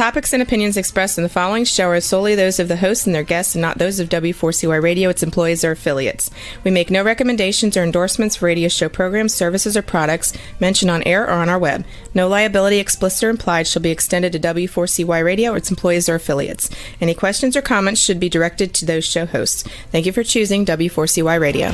topics and opinions expressed in the following show are solely those of the hosts and their guests and not those of W4CY Radio, its employees, or affiliates. We make no recommendations or endorsements for radio show programs, services, or products mentioned on air or on our web. No liability, explicit or implied, shall be extended to W4CY Radio or its employees or affiliates. Any questions or comments should be directed to those show hosts. Thank you for choosing W4CY Radio.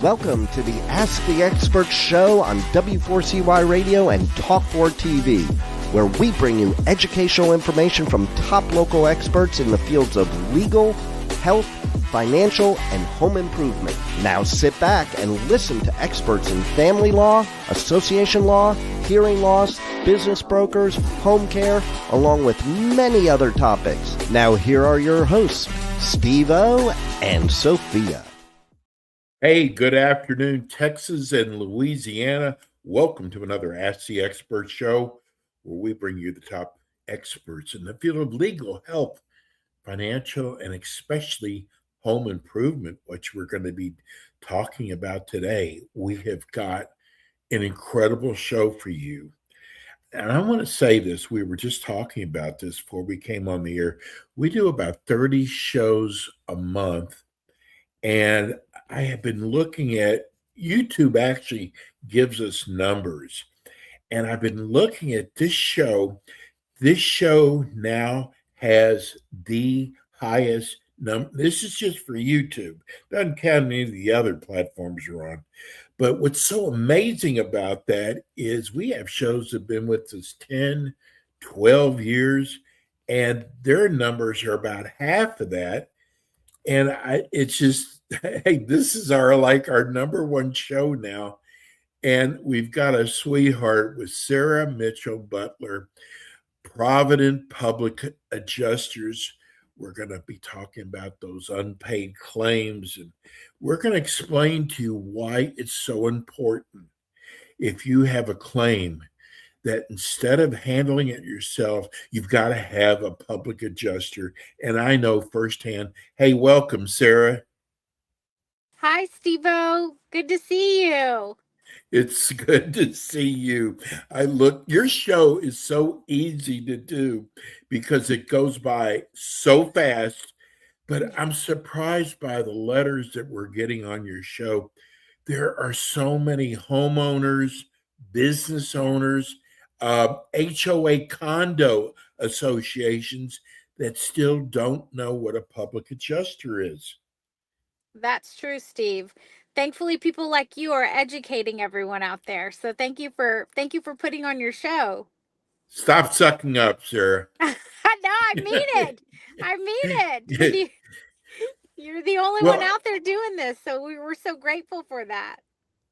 Welcome to the Ask the Expert show on W4CY Radio and Talk4 TV, where we bring you educational information from top local experts in the fields of legal, health, financial, and home improvement. Now sit back and listen to experts in family law, association law, hearing loss, business brokers, home care, along with many other topics. Now here are your hosts, Steve-O and Sophia. Hey, good afternoon, Texas and Louisiana. Welcome to another Ask the Expert show, where we bring you the top experts in the field of legal, health, financial, and especially home improvement, which we're going to be talking about today. We have got an incredible show for you. And I want to say this, we were just talking about this before we came on the air. We do about 30 shows a month, and I have been looking at YouTube actually gives us numbers. And I've been looking at this show. This show now has the highest number. This is just for YouTube. Doesn't count any of the other platforms you're on. But what's so amazing about that is we have shows that have been with us 10, 12 years, and their numbers are about half of that. And it's just, hey, this is our number one show now. And we've got a sweetheart with Sarah Mitchell Butler, Provident Public Adjusters. We're going to be talking about those unpaid claims, and we're going to explain to you why it's so important. If you have a claim, that instead of handling it yourself, you've got to have a public adjuster. And I know firsthand. Hey, welcome, Sarah. Hi, Steve-O. Good to see you. It's good to see you. Your show is so easy to do because it goes by so fast, but I'm surprised by the letters that we're getting on your show. There are so many homeowners, business owners, HOA condo associations that still don't know what a public adjuster is. That's true, Steve. Thankfully, people like you are educating everyone out there. So thank you for putting on your show. Stop sucking up, Sarah. No, I mean it. I mean it. You're the only one out there doing this, so we were so grateful for that.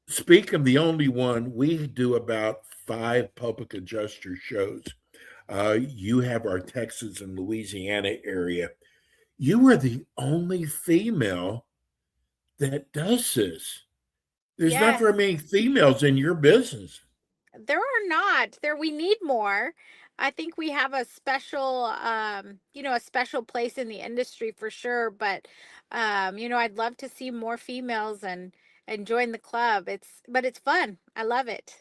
Speaking of the only one, we do about 5 public adjuster shows. You have our Texas and Louisiana area. You are the only female that does this. There's not very many females in your business. There are not. We need more. I think we have a special, a special place in the industry for sure. But, I'd love to see more females and join the club. But it's fun. I love it.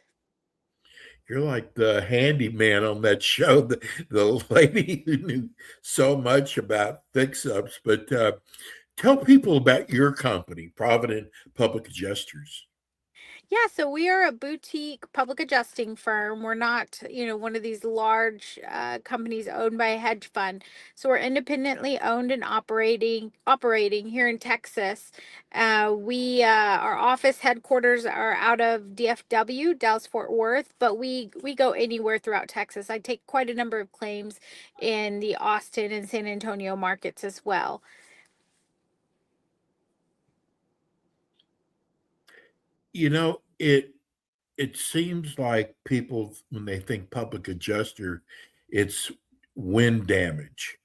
You're like the handyman on that show, the lady who knew so much about fix-ups. But tell people about your company, Provident Public Adjusters. Yeah, so we are a boutique public adjusting firm. We're not, one of these large companies owned by a hedge fund. So we're independently owned and operating here in Texas. Our office headquarters are out of DFW, Dallas Fort Worth, but we go anywhere throughout Texas. I take quite a number of claims in the Austin and San Antonio markets as well. It seems like people, when they think public adjuster, it's wind damage.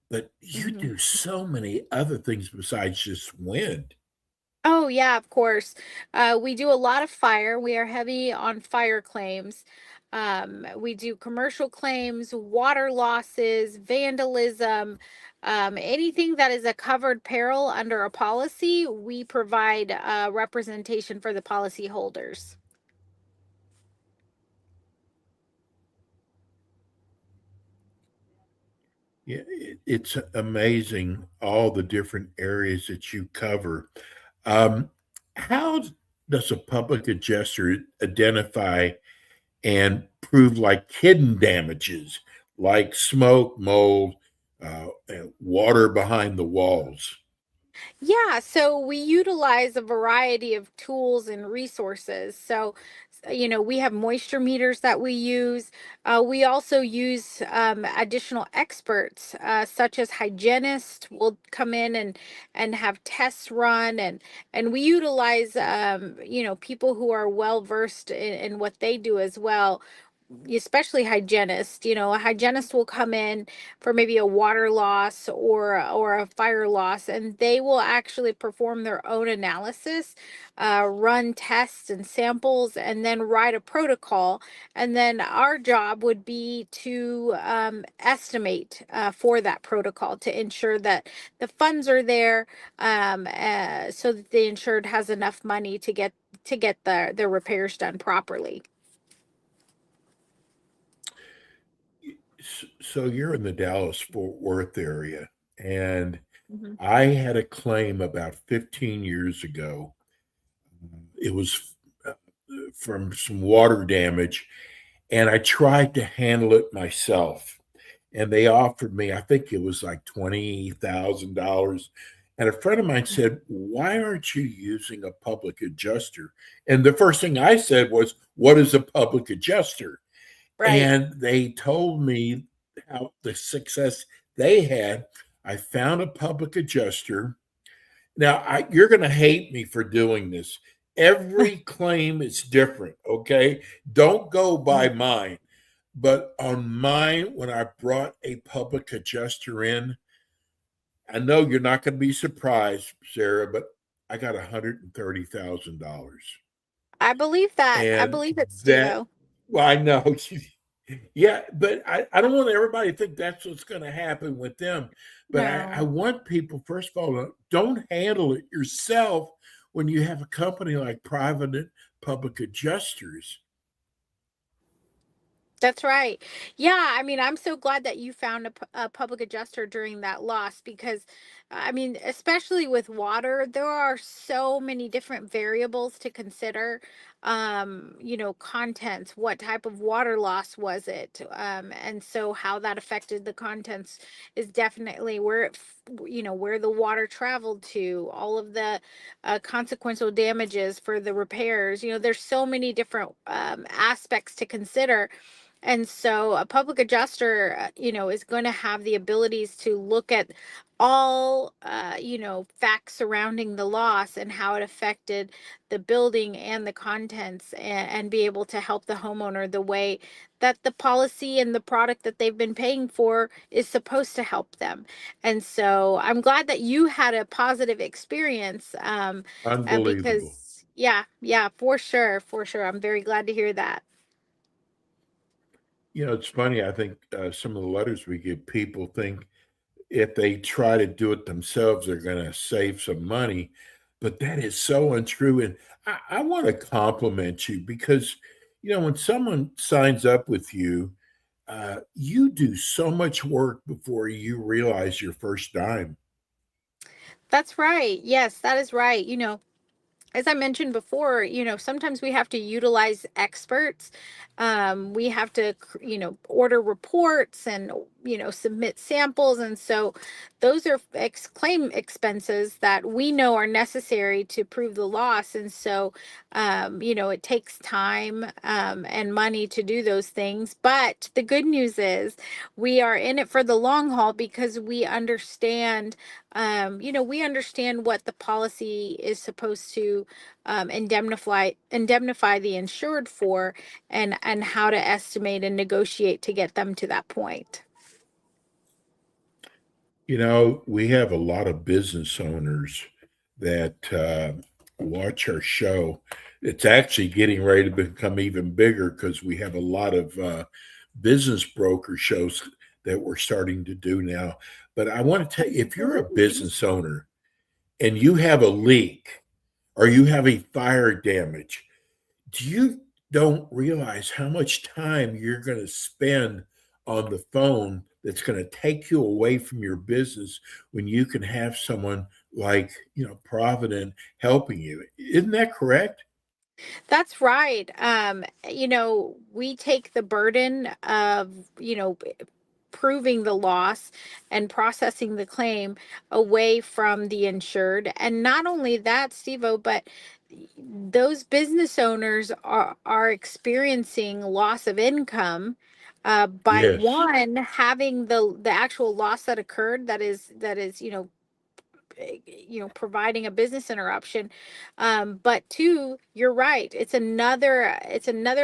But you do so many other things besides just wind. Oh, yeah, of course. We do a lot of fire. We are heavy on fire claims. We do commercial claims, water losses, vandalism, anything that is a covered peril under a policy. We provide representation for the policy holders. Yeah, it's amazing all the different areas that you cover. Um, how does a public adjuster identify and prove like hidden damages, like smoke, mold, and water behind the walls? Yeah, so we utilize a variety of tools and resources. So, we have moisture meters that we use. We also use additional experts, such as hygienists, will come in and have tests run, and we utilize people who are well versed in what they do as well. Especially hygienists, a hygienist will come in for maybe a water loss or a fire loss, and they will actually perform their own analysis, run tests and samples, and then write a protocol. And then our job would be to estimate for that protocol to ensure that the funds are there, so that the insured has enough money to get the repairs done properly. So you're in the Dallas Fort Worth area, and Mhm. I had a claim about 15 years ago. It was from some water damage, and I tried to handle it myself. And they offered me, I think it was like $20,000. And a friend of mine said, "Why aren't you using a public adjuster?" And the first thing I said was, "What is a public adjuster?" Right. And they told me how the success they had. I found a public adjuster. Now, you're going to hate me for doing this. Every claim is different, okay? Don't go by mine. But on mine, when I brought a public adjuster in, I know you're not going to be surprised, Sarah, but I got $130,000. I believe that. I And believe it, that, Stevo. well, I know. Yeah, but I don't want everybody to think that's what's going to happen with them. But I No. want people, first of all, don't handle it yourself when you have a company like Private Public Adjusters. That's right. Yeah, I mean, I'm so glad that you found a public adjuster during that loss because, I mean, especially with water, there are so many different variables to consider. Contents, what type of water loss was it? And so how that affected the contents is definitely where the water traveled to, all of the consequential damages for the repairs. There's so many different aspects to consider, and so a public adjuster, is going to have the abilities to look at all, facts surrounding the loss and how it affected the building and the contents, and be able to help the homeowner the way that the policy and the product that they've been paying for is supposed to help them. And so I'm glad that you had a positive experience, Unbelievable. because, yeah, yeah, for sure, for sure. I'm very glad to hear that. It's funny. I think some of the letters we get, people think if they try to do it themselves, they're going to save some money. But that is so untrue. And I want to compliment you because, when someone signs up with you, you do so much work before you realize your first dime. That's right. Yes, that is right. As I mentioned before, sometimes we have to utilize experts. We have to, order reports and, submit samples. And so those are claim expenses that we know are necessary to prove the loss. And so, it takes time, and money to do those things. But the good news is we are in it for the long haul because we understand what the policy is supposed to indemnify the insured for, and how to estimate and negotiate to get them to that point. We have a lot of business owners that watch our show. It's actually getting ready to become even bigger because we have a lot of business broker shows that we're starting to do now. But I want to tell you, if you're a business owner and you have a leak or you have a fire damage, you don't realize how much time you're going to spend on the phone that's going to take you away from your business when you can have someone like, Provident helping you. Isn't that correct? That's right. We take the burden of, proving the loss and processing the claim away from the insured. And not only that, Steve-O, but those business owners are experiencing loss of income by Yes. one having the actual loss that occurred that is providing a business interruption, but two, you're right, it's another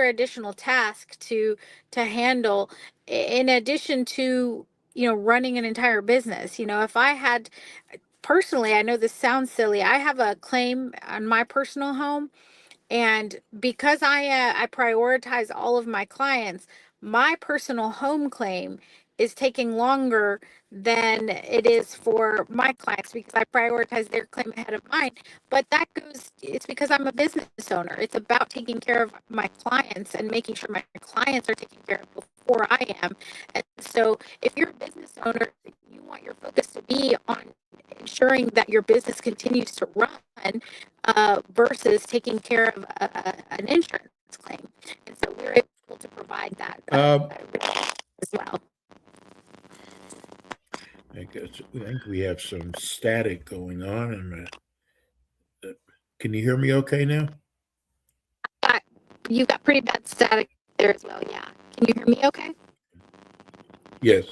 additional task to handle, in addition to running an entire business. If I had, personally, I know this sounds silly, I have a claim on my personal home, and because I prioritize all of my clients, my personal home claim is taking longer than it is for my clients because I prioritize their claim ahead of mine. But it's because I'm a business owner. It's about taking care of my clients and making sure my clients are taken care of before I am. And so if you're a business owner, you want your focus to be on ensuring that your business continues to run, versus taking care of an insurance claim. And so we're able to provide that as well. I think we have some static going on. Can you hear me okay now? You got pretty bad static there as well. Yeah. Can you hear me okay? Yes.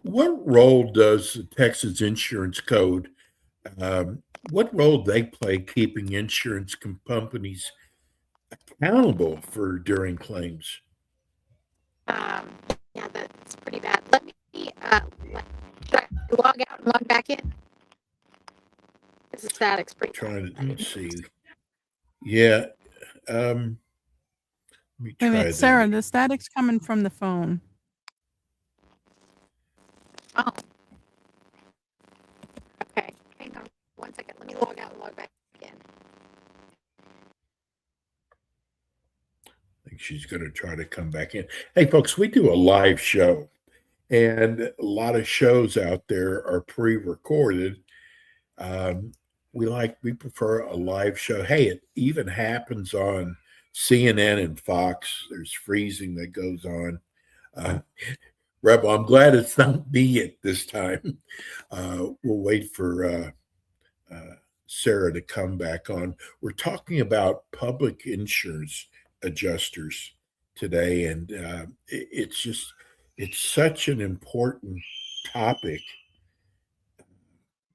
What role does the Texas Insurance Code, what role do they play keeping insurance companies accountable for during claims? Um, yeah, that's pretty bad. Let me should I log out and log back in? This is static's pretty bad. Let's see. Yeah. Let me Wait a try minute, Sarah, that. the static's coming from the phone. Oh, okay. Hang on 1 second. Let me log out and log back in. I think she's going to try to come back in. Hey, folks, we do a live show, and a lot of shows out there are pre-recorded. We prefer a live show. Hey, it even happens on CNN and Fox. There's freezing that goes on. Rebel, I'm glad it's not me at this time. We'll wait for Sarah to come back on. We're talking about public insurance adjusters today, and it's such an important topic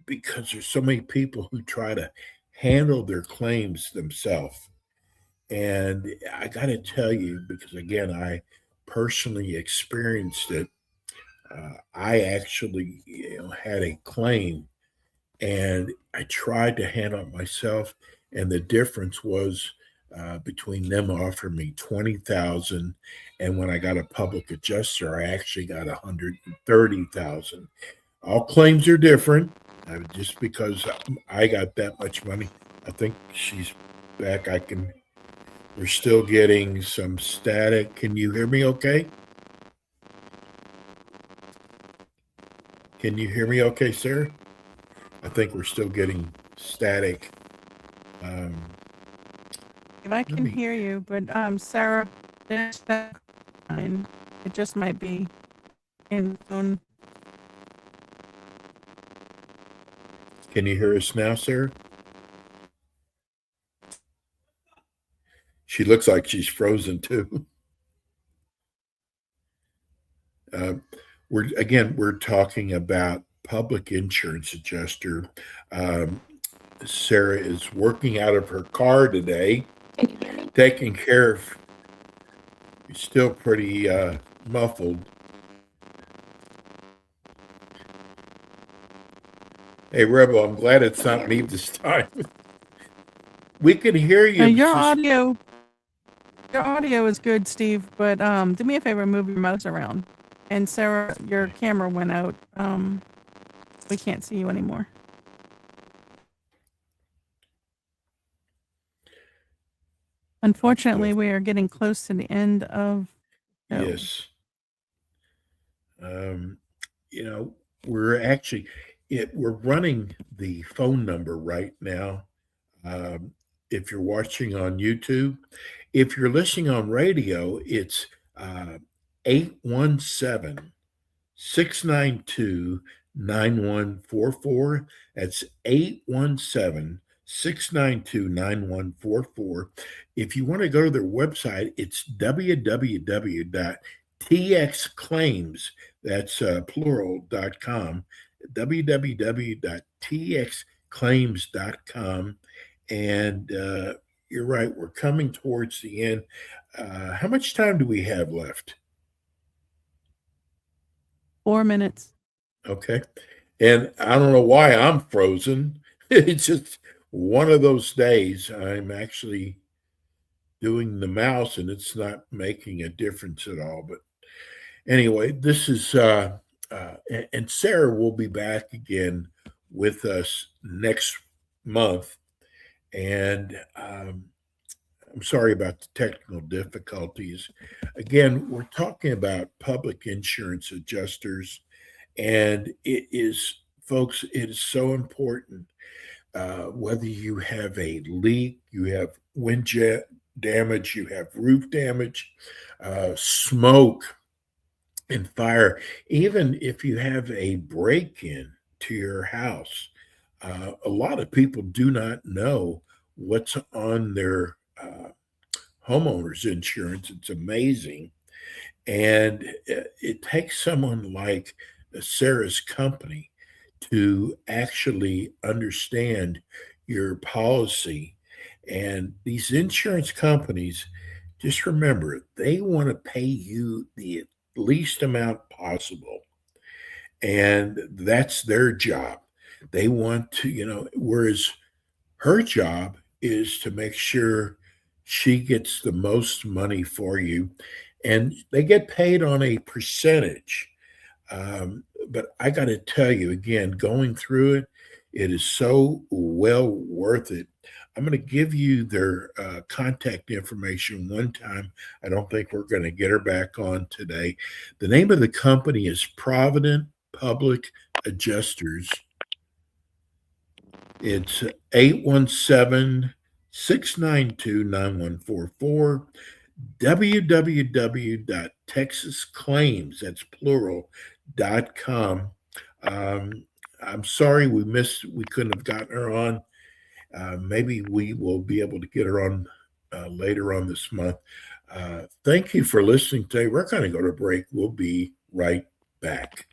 because there's so many people who try to handle their claims themselves. And I got to tell you, because again, I personally experienced it. I actually, had a claim, and I tried to handle it myself, and the difference was between them offering me 20,000, and when I got a public adjuster, I actually got 130,000. All claims are different. Just because I got that much money, I think she's back. We're still getting some static. Can you hear me okay? Can you hear me okay, sir? I think we're still getting static. If I can hear you, but Sarah, that's fine. It just might be in the phone. Can you hear us now, Sarah? She looks like she's frozen too. We're talking about public insurance adjuster. Sarah is working out of her car today, taking care of. You're still pretty muffled. Hey, Rebel, I'm glad it's not me this time. We can hear you. Your audio is good, Steve, but do me a favor, move your mouse around. And Sarah, your camera went out. We can't see you anymore. Unfortunately, we are getting close to the end of. Yes. You know, we're actually we're running the phone number right now. Um, if you're watching on YouTube, if you're listening on radio, it's 817 692 9144. That's 817-692-9144. If you want to go to their website, it's www.txclaims, that's plural.com, www.txclaims.com. And you're right, we're coming towards the end. How much time do we have left? 4 minutes. Okay. And I don't know why I'm frozen. It's just one of those days. I'm actually doing the mouse and it's not making a difference at all. But anyway, this is, and Sarah will be back again with us next month. And I'm sorry about the technical difficulties. Again, we're talking about public insurance adjusters. And it is, folks, it is so important. Whether you have a leak, you have wind damage, you have roof damage, smoke and fire, even if you have a break-in to your house, a lot of people do not know what's on their homeowners insurance. It's amazing. And it takes someone like Sarah's company to actually understand your policy. And these insurance companies, just remember, they want to pay you the least amount possible. And that's their job. They want to, whereas her job is to make sure she gets the most money for you. And they get paid on a percentage. But I got to tell you again, going through it, it is so well worth it. I'm going to give you their contact information one time. I don't think we're going to get her back on today. The name of the company is Provident Public Adjusters. It's 817-692-9144. www.texasclaims, that's plural.com. I'm sorry we couldn't have gotten her on. Maybe we will be able to get her on later on this month. Thank you for listening today. We're going to go to break. We'll be right back.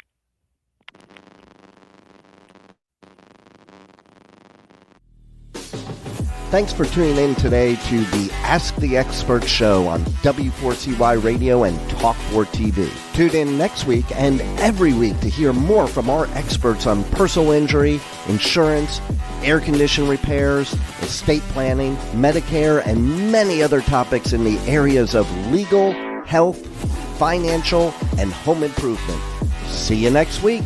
Thanks for tuning in today to the Ask the Expert show on W4CY Radio and Talk4 TV. Tune in next week and every week to hear more from our experts on personal injury, insurance, air condition repairs, estate planning, Medicare, and many other topics in the areas of legal, health, financial, and home improvement. See you next week.